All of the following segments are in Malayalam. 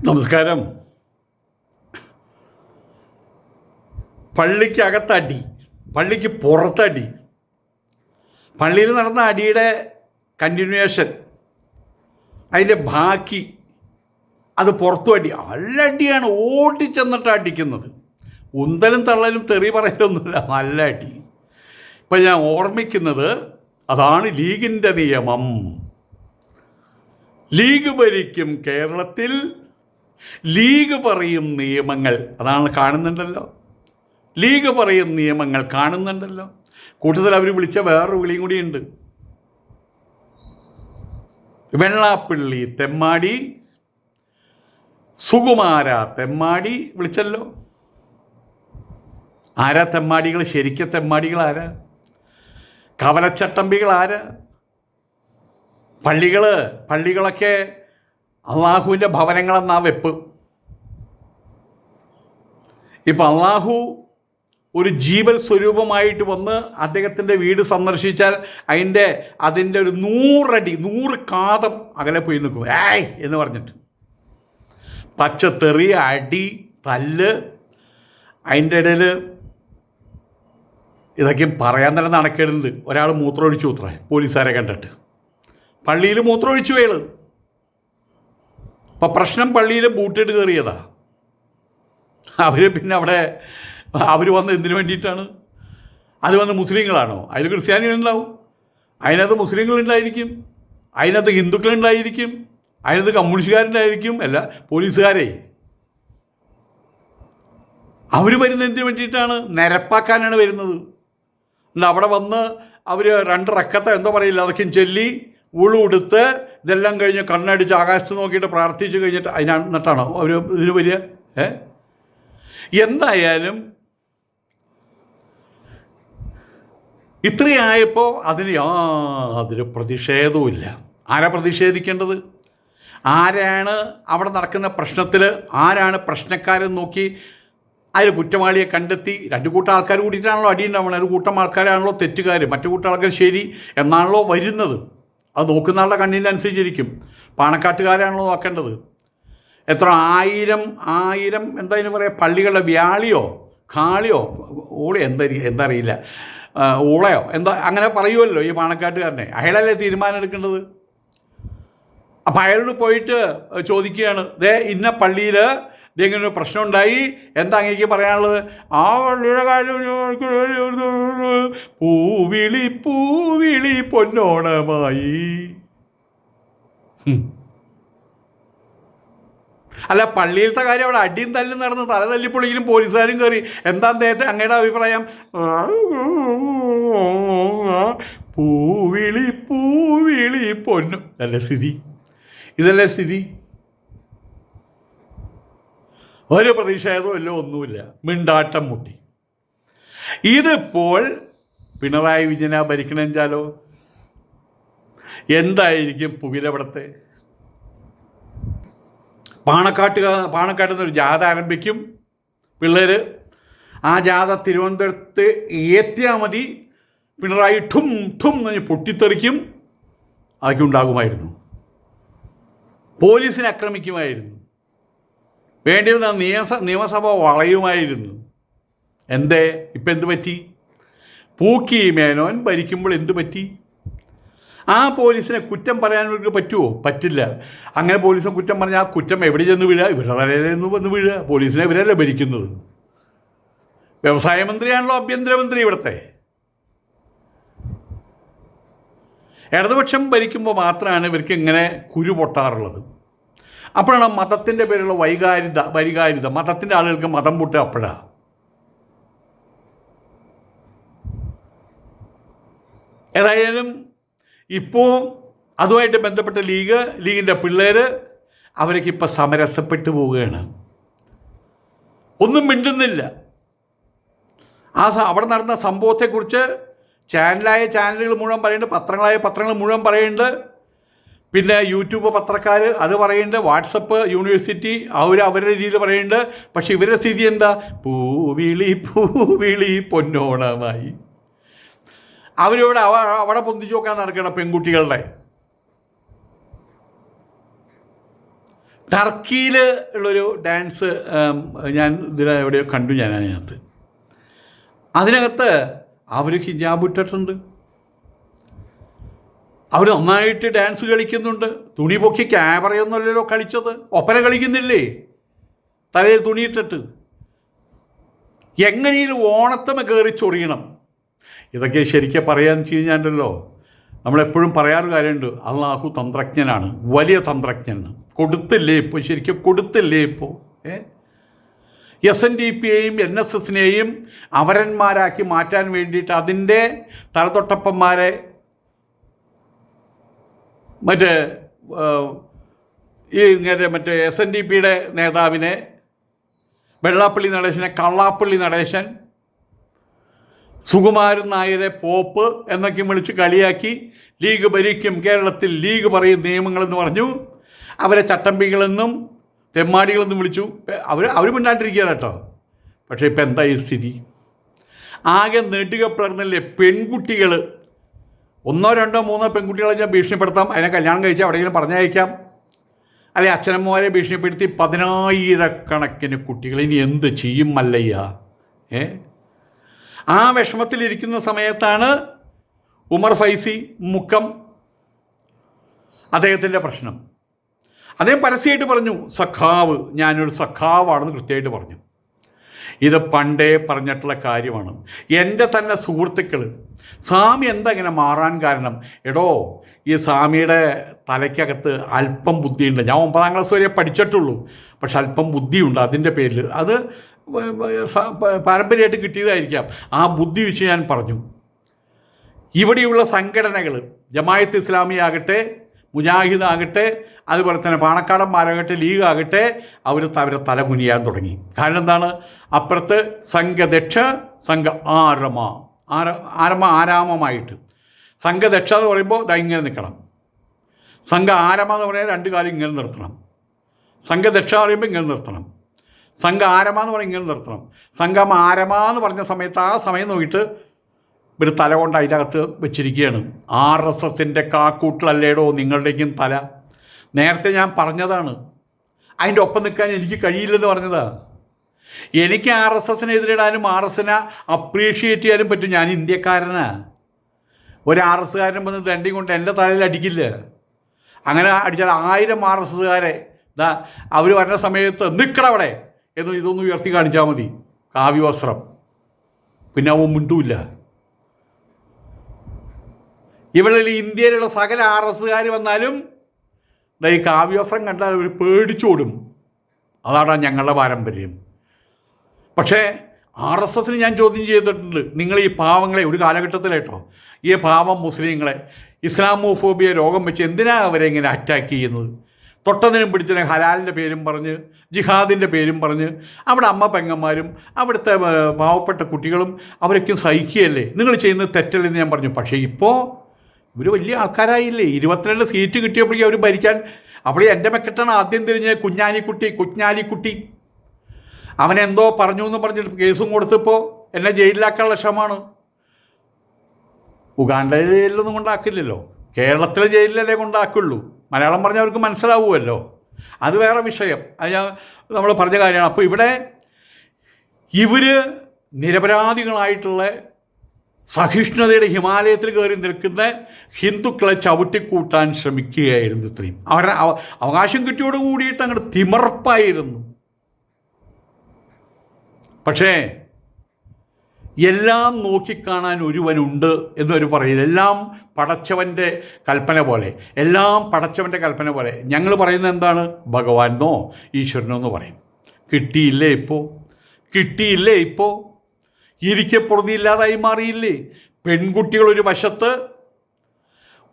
നമസ്കാരം. പള്ളിക്കകത്തടി, പള്ളിക്ക് പുറത്തടി, പള്ളിയിൽ നടന്ന അടിയുടെ കണ്ടിന്യൂവേഷൻ, അതിൻ്റെ ബാക്കി, അത് പുറത്തു അടി. നല്ല അടിയാണ്, ഓടിച്ചെന്നിട്ട് അടിക്കുന്നത്. ഉന്തലും തള്ളലും തെറി പറയലൊന്നുമില്ല, നല്ല അടി. ഇപ്പം ഞാൻ ഓർമ്മിക്കുന്നത് അതാണ് ലീഗിൻ്റെ നിയമം. ലീഗ് ഭരിക്കും കേരളത്തിൽ, ലീഗ് പറയും നിയമങ്ങൾ. അതാണ് കാണുന്നുണ്ടല്ലോ, ലീഗ് പറയും നിയമങ്ങൾ കാണുന്നുണ്ടല്ലോ. കൂട്ടത്തിൽ അവർ വിളിച്ച വേറൊരു വിളിയും കൂടിയുണ്ട്. വെള്ളാപ്പള്ളി തെമ്മാടി, സുകുമാര തെമ്മാടി വിളിച്ചല്ലോ. ആരാ തെമ്മാടികൾ? ശരിക്കും തെമ്മാടികൾ ആരാ? കവലച്ചട്ടമ്പികൾ ആരാ? പള്ളികളൊക്കെ അള്ളാഹുവിൻ്റെ ഭവനങ്ങളെന്നാ വെപ്പ്. ഇപ്പം അള്ളാഹു ഒരു ജീവൽ സ്വരൂപമായിട്ട് വന്ന് അദ്ദേഹത്തിൻ്റെ വീട് സന്ദർശിച്ചാൽ അതിൻ്റെ ഒരു 100 കാതം അകലെ പോയി നിൽക്കും. ഏയ് എന്ന് പറഞ്ഞിട്ട് പച്ചത്തെറി, അടി, തല്ല്. അതിൻ്റെ ഇടയിൽ ഇതൊക്കെ പറയാൻ തന്നെ നടക്കേണ്ടത്. ഒരാൾ മൂത്രമൊഴിച്ചു അത്രേ, പോലീസുകാരെ കണ്ടിട്ട്. പള്ളിയിൽ മൂത്രമൊഴിച്ചു വേള്. അപ്പം പ്രശ്നം പള്ളിയിൽ ബൂട്ടിട്ട് കയറിയതാ. പിന്നെ അവർ വന്ന് എന്തിനു വേണ്ടിയിട്ടാണ്? അത് വന്ന് മുസ്ലിങ്ങളാണോ? അതിൽ ക്രിസ്ത്യാനികളുണ്ടാവും, അതിനകത്ത് മുസ്ലിങ്ങളുണ്ടായിരിക്കും, അതിനകത്ത് ഹിന്ദുക്കളുണ്ടായിരിക്കും, അതിനകത്ത് കമ്മ്യൂണിസ്റ്റുകാരുണ്ടായിരിക്കും. അല്ല, പോലീസുകാരെ. അവർ വരുന്നത് എന്തിനു വേണ്ടിയിട്ടാണ്? നിരപ്പാക്കാനാണ് വരുന്നത്. അവിടെ വന്ന് അവർ 2 റക്കത്ത എന്തോ പറയില്ല, അതൊക്കെ ചൊല്ലി ഉളുടുത്ത് ഇതെല്ലാം കഴിഞ്ഞ് കണ്ണടിച്ച് ആകാശത്ത് നോക്കിയിട്ട് പ്രാർത്ഥിച്ച് കഴിഞ്ഞിട്ട് എന്നിട്ടാണോ അവർ ഇതിന് വരിക? എന്തായാലും ഇത്രയായപ്പോൾ അതിന് യാതൊരു പ്രതിഷേധവുമില്ല. ആരാ പ്രതിഷേധിക്കേണ്ടത്? ആരാണ് അവിടെ നടക്കുന്ന പ്രശ്നത്തിൽ ആരാണ് പ്രശ്നക്കാരെന്ന് നോക്കി അതിൽ കുറ്റവാളിയെ കണ്ടെത്തി 2 കൂട്ടം ആൾക്കാർ കൂടിയിട്ടാണല്ലോ അടിയുണ്ടാവണം. ഒരു കൂട്ടം ആൾക്കാരാണല്ലോ തെറ്റുകാർ, മറ്റു കൂട്ടം ആൾക്കാർ ശരി എന്നാണല്ലോ വരുന്നത്. അത് നോക്കുന്ന ആളുടെ കണ്ണിൻ്റെ അനുസരിച്ചിരിക്കും. പാണക്കാട്ടുകാരാണല്ലോ നോക്കേണ്ടത്. എത്ര ആയിരം എന്താ ഇതിന് പറയുക, പള്ളികളുടെ വ്യാളിയോ കാളിയോ ഊളി എന്തറിയില്ല, ഊളയോ എന്താ അങ്ങനെ പറയുമല്ലോ ഈ പാണക്കാട്ടുകാരനെ. അയാളല്ലേ തീരുമാനം എടുക്കേണ്ടത്. അപ്പം അയാളോട് പോയിട്ട് ചോദിക്കുകയാണ്, ഇന്ന പള്ളിയിൽ ഇതെങ്ങനെ പ്രശ്നം ഉണ്ടായി, എന്താ അങ്ങേക്ക് പറയാനുള്ളത്? ആ പള്ളിയുടെ കാര്യം പൂവിളി പൊന്നോണമായി. അല്ല, പള്ളിയിലത്തെ കാര്യം അവിടെ അടിയും തല്ലും നടന്ന് തല തല്ലിപ്പൊളിക്കലും പോലീസുകാരും കയറി. എന്താ അദ്ദേഹത്തെ അങ്ങയുടെ അഭിപ്രായം? പൂവിളി പൊന്നു. ഇതല്ലേ സ്ഥിതി? ഒരു പ്രതിഷേധമില്ല, ഒന്നുമില്ല, മിണ്ടാട്ടം മുട്ടി. ഇതിപ്പോൾ പിണറായി വിജയനാ ഭരിക്കണമെന്നാലോ എന്തായിരിക്കും പുകിലവിടത്തെ? പാണക്കാട്ട് നിന്നൊരു ജാഥ ആരംഭിക്കും പിള്ളേർ. ആ ജാഥ തിരുവനന്തപുരത്ത് എത്തിയാൽ മതി, പിണറായി ഠും എന്ന് പൊട്ടിത്തെറിക്കും. അതൊക്കെ ഉണ്ടാകുമായിരുന്നു. പോലീസിനെ ആക്രമിക്കുമായിരുന്നു. വേണ്ടി വന്ന നിയമസഭ വളയുമായിരുന്നു. ഇപ്പം എന്ത് പറ്റി? പൂക്കി മേനോൻ ഭരിക്കുമ്പോൾ എന്ത് പറ്റി? ആ പോലീസിനെ കുറ്റം പറയാൻ പറ്റുമോ? പറ്റില്ല. അങ്ങനെ പോലീസിനെ കുറ്റം പറഞ്ഞാൽ ആ കുറ്റം എവിടെ ചെന്ന് വീഴുക? ഇവരുടെ തലയിലെന്ന് വന്ന് വീഴുക. പോലീസിനെ ഇവരല്ലേ ഭരിക്കുന്നത്. വ്യവസായ മന്ത്രിയാണല്ലോ ആഭ്യന്തരമന്ത്രി ഇവിടുത്തെ. ഇടതുപക്ഷം ഭരിക്കുമ്പോൾ മാത്രമാണ് ഇവർക്ക് ഇങ്ങനെ കുരു പൊട്ടാറുള്ളത്. അപ്പോഴാണ് മതത്തിൻ്റെ പേരുള്ള വൈകാരിത മതത്തിൻ്റെ ആളുകൾക്ക് മതം പൊട്ടുക അപ്പോഴാണ്. ഏതായാലും ഇപ്പോൾ അതുമായിട്ട് ബന്ധപ്പെട്ട ലീഗിൻ്റെ പിള്ളേർ അവരൊക്കെ ഇപ്പോൾ സമരസപ്പെട്ടു പോവുകയാണ്. ഒന്നും മിണ്ടുന്നില്ല. അവിടെ നടന്ന സംഭവത്തെക്കുറിച്ച് ചാനലുകൾ മുഴുവൻ പറയുന്നുണ്ട്, പത്രങ്ങൾ മുഴുവൻ പറയുന്നുണ്ട്. പിന്നെ യൂട്യൂബ് പത്രക്കാർ അത് പറയുന്നുണ്ട്, വാട്സപ്പ് യൂണിവേഴ്സിറ്റി അവരുടെ രീതിയിൽ പറയുന്നുണ്ട്. പക്ഷെ ഇവരുടെ സ്ഥിതി എന്താ? പൂവിളി പൊന്നോണമായി. അവരിവിടെ അവിടെ പൊന്തിച്ചു നോക്കാൻ നടക്കണം പെൺകുട്ടികളുടെ. ടർക്കിയിൽ ഉള്ളൊരു ഡാൻസ് ഞാൻ എവിടെയോ കണ്ടു ഞാൻ അതിനകത്ത് അവർ ഹിജാബ് ഇട്ടിട്ടുണ്ട്. അവർ നന്നായിട്ട് ഡാൻസ് കളിക്കുന്നുണ്ട്. തുണി പൊക്കി ക്യാമറയൊന്നുമല്ലല്ലോ കളിച്ചത്, ഒപ്പന കളിക്കുന്നില്ലേ തലയിൽ തുണിയിട്ടിട്ട്. എങ്ങനെയും ഓണത്തമ കയറി ചൊറിയണം. ഇതൊക്കെ ശരിക്കും പറയാന്ന് വെച്ച് കഴിഞ്ഞാണ്ടല്ലോ, നമ്മളെപ്പോഴും പറയാറ് കാര്യമുണ്ട്, അള്ളാഹു തന്ത്രജ്ഞനാണ്, വലിയ തന്ത്രജ്ഞനാണ്. കൊടുത്തില്ലേ ഇപ്പോൾ, ശരിക്കും കൊടുത്തില്ലേ ഇപ്പോൾ. SNDPയെയും NSSനെയും അവരന്മാരാക്കി മാറ്റാൻ വേണ്ടിയിട്ട് അതിൻ്റെ തലതൊട്ടപ്പന്മാരെ മറ്റേ SNDPയുടെ നേതാവിനെ വെള്ളാപ്പള്ളി നടേശനെ കള്ളാപ്പള്ളി നടേശൻ, സുകുമാരൻ നായരെ പോപ്പ് എന്നൊക്കെ വിളിച്ച് കളിയാക്കി ലീഗ് ഭരിക്കും, കേരളത്തിൽ ലീഗ് പറയും നിയമങ്ങളെന്ന് പറഞ്ഞു. അവരെ ചട്ടമ്പികളെന്നും തെമ്മാടികളെന്നും വിളിച്ചു. അവർ മിണ്ടാണ്ടിരിക്കുകയാണ് കേട്ടോ. പക്ഷേ ഇപ്പം എന്താ ഈ സ്ഥിതി? ആകെ നെടുക പിളർന്നല്ലേ പെൺകുട്ടികൾ. 1 2 3 പെൺകുട്ടികളെ ഞാൻ ഭീഷണിപ്പെടുത്താം, അതിനെ കല്യാണം കഴിച്ചാൽ എവിടെയെങ്കിലും പറഞ്ഞയക്കാം, അല്ലെ അച്ഛനമ്മമാരെ ഭീഷണിപ്പെടുത്തി 10,000-കണക്കിന് കുട്ടികൾ ഇനി എന്ത് ചെയ്യും മല്ലയ്യ? ആ വിഷമത്തിലിരിക്കുന്ന സമയത്താണ് ഉമർ ഫൈസി മുക്കം അദ്ദേഹത്തിൻ്റെ പ്രശ്നം. അദ്ദേഹം പരസ്യമായിട്ട് പറഞ്ഞു, സഖാവ്, ഞാനൊരു സഖാവാണെന്ന് കൃത്യമായിട്ട് പറഞ്ഞു. ഇത് പണ്ടേ പറഞ്ഞിട്ടുള്ള കാര്യമാണ്. എൻ്റെ തന്നെ സുഹൃത്തുക്കൾ, സ്വാമി എന്താ ഇങ്ങനെ മാറാൻ കാരണം? എടോ, ഈ സ്വാമിയുടെ തലയ്ക്കകത്ത് അല്പം ബുദ്ധിയുണ്ട്. ഞാൻ 9ാം ക്ലാസ് വരെ പഠിച്ചിട്ടുള്ളൂ, പക്ഷെ അല്പം ബുദ്ധിയുണ്ട്. അതിൻ്റെ പേരിൽ അത് പാരമ്പര്യമായിട്ട് കിട്ടിയതായിരിക്കാം. ആ ബുദ്ധി വെച്ച് ഞാൻ പറഞ്ഞു, ഇവിടെയുള്ള സംഘടനകൾ, ജമായത്ത് ഇസ്ലാമി ആകട്ടെ, മുജാഹിദ് ആകട്ടെ, അതുപോലെ തന്നെ പാണക്കാടന്മാരാകട്ടെ, ലീഗ് ആകട്ടെ, അവരെ തല കുനിയാൻ തുടങ്ങി. കാരണം എന്താണ്? അപ്പുറത്ത് സംഘദക്ഷ, സംഘ ആരാമമായിട്ട്. സംഘദക്ഷ എന്ന് പറയുമ്പോൾ ഇങ്ങനെ നിൽക്കണം, സംഘ ആരമ എന്ന് പറയാൻ 2 കാലം ഇങ്ങനെ നിർത്തണം, സംഘദക്ഷ എന്ന് പറയുമ്പോൾ ഇങ്ങനെ നിർത്തണം, സംഘ ആരമ എന്ന് പറഞ്ഞാൽ ഇങ്ങനെ നിർത്തണം. സംഘം ആരമ എന്ന് പറഞ്ഞ സമയത്ത് ആ സമയം നോക്കിയിട്ട് ഒരു തല കൊണ്ട് അതിൻ്റെ അകത്ത് വെച്ചിരിക്കുകയാണ്. RSSൻ്റെ കാക്കൂട്ടിലല്ലേടോ നിങ്ങളുടെയും തല. നേരത്തെ ഞാൻ പറഞ്ഞതാണ്, അതിൻ്റെ ഒപ്പം നിൽക്കാൻ എനിക്ക് കഴിയില്ലെന്ന് പറഞ്ഞതാണ്. എനിക്ക് RSSനെതിരിടാനും RSSനെ അപ്രീഷിയേറ്റ് ചെയ്യാനും പറ്റും. ഞാൻ ഇന്ത്യക്കാരനാണ്. ഒരു RSSകാരൻ വന്ന് ദണ്ടി കൊണ്ട് എൻ്റെ തലയിൽ അടിക്കില്ല. അങ്ങനെ അടിച്ചാൽ 1000 RSSകാരെ അവർ വരുന്ന സമയത്ത് നിൽക്കണവിടെ എന്ന് ഇതൊന്നും ഉയർത്തി കാണിച്ചാൽ മതി, കാവ്യവസ്ത്രം, പിന്നെ അവൻ മിണ്ടൂല്ല. ഇവിടെ ഇന്ത്യയിലുള്ള സകല RSSകാർ വന്നാലും ഈ കാവ്യവസ്ത്രം കണ്ടാൽ അവർ പേടിച്ചോടും. അതാണ് ഞങ്ങളുടെ പാരമ്പര്യം. പക്ഷേ RSSന് ഞാൻ ചോദ്യം ചെയ്തിട്ടുണ്ട്, നിങ്ങൾ ഈ പാവങ്ങളെ ഒരു കാലഘട്ടത്തിലേട്ടോ, ഈ പാവം മുസ്ലിങ്ങളെ ഇസ്ലാമോഫോബിയ രോഗം വെച്ച് എന്തിനാണ് അവരെ ഇങ്ങനെ അറ്റാക്ക് ചെയ്യുന്നത്? തൊട്ടതിനും പിടിച്ചതിനും ഹലാലിൻ്റെ പേരും പറഞ്ഞ്, ജിഹാദിൻ്റെ പേരും പറഞ്ഞ്, അവിടെ അമ്മ പെങ്ങന്മാരും അവിടുത്തെ പാവപ്പെട്ട കുട്ടികളും അവരൊക്കെ സഹിക്കുകയല്ലേ? നിങ്ങൾ ചെയ്യുന്നത് തെറ്റല്ലെന്ന് ഞാൻ പറഞ്ഞു. പക്ഷേ ഇപ്പോൾ ഇവർ വലിയ ആൾക്കാരായില്ലേ? 22 സീറ്റ് കിട്ടിയപ്പോഴേക്കും അവർ ഭരിക്കാൻ. അവിടെ എൻ്റെ മെക്കെട്ടാണ് ആദ്യം തിരിഞ്ഞ് കുഞ്ഞാലിക്കുട്ടി അവനെന്തോ പറഞ്ഞു എന്ന് പറഞ്ഞിട്ട് കേസും കൊടുത്തപ്പോൾ എന്നെ ജയിലിലാക്കാനുള്ള ശ്രമമാണ്. ഉഗാണ്ടയിലെ ജയിലിലൊന്നും കൊണ്ടാക്കില്ലല്ലോ, കേരളത്തിലെ ജയിലിലല്ലേ കൊണ്ടാക്കുള്ളൂ. മലയാളം പറഞ്ഞാൽ അവർക്ക് മനസ്സിലാവുമല്ലോ, അത് വേറെ വിഷയം. അത് നമ്മൾ പറഞ്ഞ കാര്യമാണ്. അപ്പോൾ ഇവിടെ ഇവർ നിരപരാധികളായിട്ടുള്ള സഹിഷ്ണുതയുടെ ഹിമാലയത്തിൽ കയറി നിൽക്കുന്ന ഹിന്ദുക്കളെ ചവിട്ടിക്കൂട്ടാൻ ശ്രമിക്കുകയായിരുന്നു. ഇത്രയും അവരുടെ അവകാശം കിട്ടിയോട് കൂടിയിട്ട് അങ്ങോട്ട് തിമർപ്പായിരുന്നു. പക്ഷേ എല്ലാം നോക്കിക്കാണാൻ ഒരുവനുണ്ട് എന്നവർ പറയില്ല. എല്ലാം പടച്ചവൻ്റെ കൽപ്പന പോലെ, എല്ലാം പടച്ചവൻ്റെ കൽപ്പന പോലെ. ഞങ്ങൾ പറയുന്നത് എന്താണ്? ഭഗവാനോ ഈശ്വരനോ എന്ന് പറയും. കിട്ടിയില്ലേ ഇപ്പോൾ ഇരിക്കപ്പുറതിയില്ലാതായി മാറിയില്ലേ? പെൺകുട്ടികളൊരു വശത്ത്,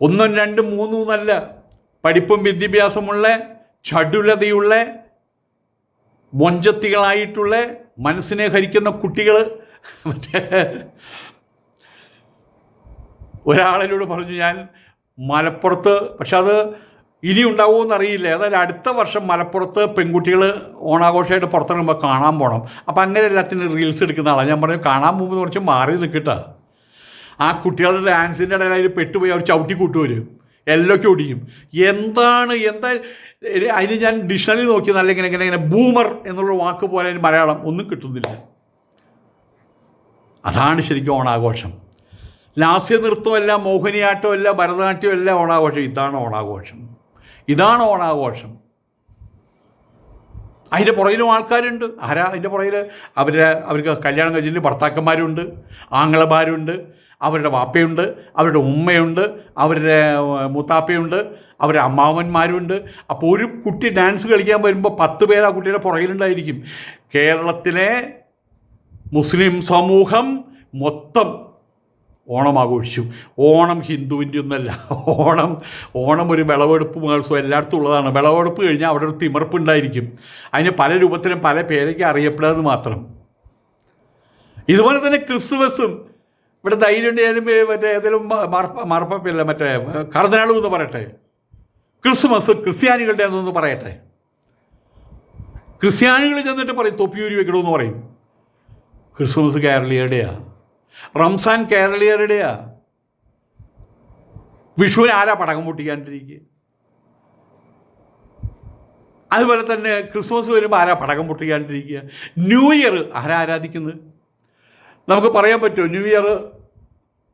1 2 3 എന്നല്ല, പഠിപ്പും വിദ്യാഭ്യാസമുള്ള, ചടുലതയുള്ള, മൊഞ്ചത്തികളായിട്ടുള്ള, മനസ്സിനെ ഹരിക്കുന്ന കുട്ടികൾ. മറ്റേ ഒരാളിനോട് പറഞ്ഞു ഞാൻ മലപ്പുറത്ത്, പക്ഷെ അത് ഇനി ഉണ്ടാവുമെന്നറിയില്ല, അതായത് അടുത്ത വർഷം മലപ്പുറത്ത് പെൺകുട്ടികൾ ഓണാഘോഷമായിട്ട് പുറത്തിറങ്ങുമ്പോൾ കാണാൻ പോകണം. അപ്പോൾ അങ്ങനെ എല്ലാത്തിനും റീൽസ് എടുക്കുന്ന ആളാണ്. ഞാൻ പറഞ്ഞു കാണാൻ പോകുമ്പോൾ കുറച്ച് മാറി നിൽക്കട്ടോ. ആ കുട്ടികളുടെ ഡാൻസിൻ്റെ ഇടയിൽ പെട്ടുപോയി അവർ ചവിട്ടി കൂട്ടുവരും, എല്ലൊക്കെ ഒടിയും. എന്താ അതിന് ഞാൻ ഡിക്ഷണറി നോക്കി നല്ല ഇങ്ങനെ ബൂമർ എന്നുള്ള വാക്ക് പോലെ അതിന് മലയാളം ഒന്നും കിട്ടുന്നില്ല. അതാണ് ശരിക്കും ഓണാഘോഷം. ലാസ്യ നൃത്തമല്ല, മോഹിനിയാട്ടമല്ല, ഭരതനാട്യമല്ല ഓണാഘോഷം. ഇതാണ് ഓണാഘോഷം. ഇതാണ് ഓണാഘോഷം. അതിൻ്റെ പുറകിലും ആൾക്കാരുണ്ട്. ആരാ അതിൻ്റെ പുറകിൽ? അവർക്ക് കല്യാണം കഴിച്ചിട്ട് ഭർത്താക്കന്മാരുണ്ട്, ആങ്ങളമാരുണ്ട്, അവരുടെ വാപ്പയുണ്ട്, അവരുടെ ഉമ്മയുണ്ട്, അവരുടെ മുത്താപ്പയുണ്ട്, അവരുടെ അമ്മാവന്മാരുണ്ട്. അപ്പോൾ ഒരു കുട്ടി ഡാൻസ് കളിക്കാൻ വരുമ്പോൾ 10 പേര് ആ കുട്ടിയുടെ പുറകിലുണ്ടായിരിക്കും. കേരളത്തിലെ മുസ്ലിം സമൂഹം മൊത്തം ഓണം ആഘോഷിച്ചു. ഓണം ഹിന്ദുവിൻ്റെ ഒന്നല്ല. ഓണം ഒരു വിളവെടുപ്പ് മഹോത്സവം എല്ലായിടത്തും ഉള്ളതാണ്. വിളവെടുപ്പ് കഴിഞ്ഞാൽ അവിടെ ഒരു തിമിർപ്പ് ഉണ്ടായിരിക്കും. അതിന് പല രൂപത്തിലും പല പേരൊക്കെ അറിയപ്പെടാതെ മാത്രം. ഇതുപോലെ തന്നെ ക്രിസ്മസും ഇവിടെ ധൈര്യം ഉണ്ടെങ്കിലും മറ്റേ ഏതെങ്കിലും മാർപ്പല്ല മറ്റേ കർദിനാളും എന്ന് പറയട്ടെ, ക്രിസ്മസ് ക്രിസ്ത്യാനികളുടെ എന്നൊന്ന് പറയട്ടെ. ക്രിസ്ത്യാനികൾ ചെന്നിട്ട് പറയും തൊപ്പിയൂരി വെക്കണമെന്ന് പറയും. ക്രിസ്മസ് കേരളീയരുടെയാണ്, റംസാൻ കേരളീയരുടെയാണ്. വിഷുവിന് ആരാ പടക്കം പൊട്ടിക്കാണ്ടിരിക്കുക? അതുപോലെ തന്നെ ക്രിസ്മസ് വരുമ്പോൾ ആരാ പടക്കം പൊട്ടിക്കാണ്ടിരിക്കുക? ന്യൂ ഇയർ ആരാ ആരാധിക്കുന്നത്? നമുക്ക് പറയാൻ പറ്റുമോ ന്യൂ ഇയർ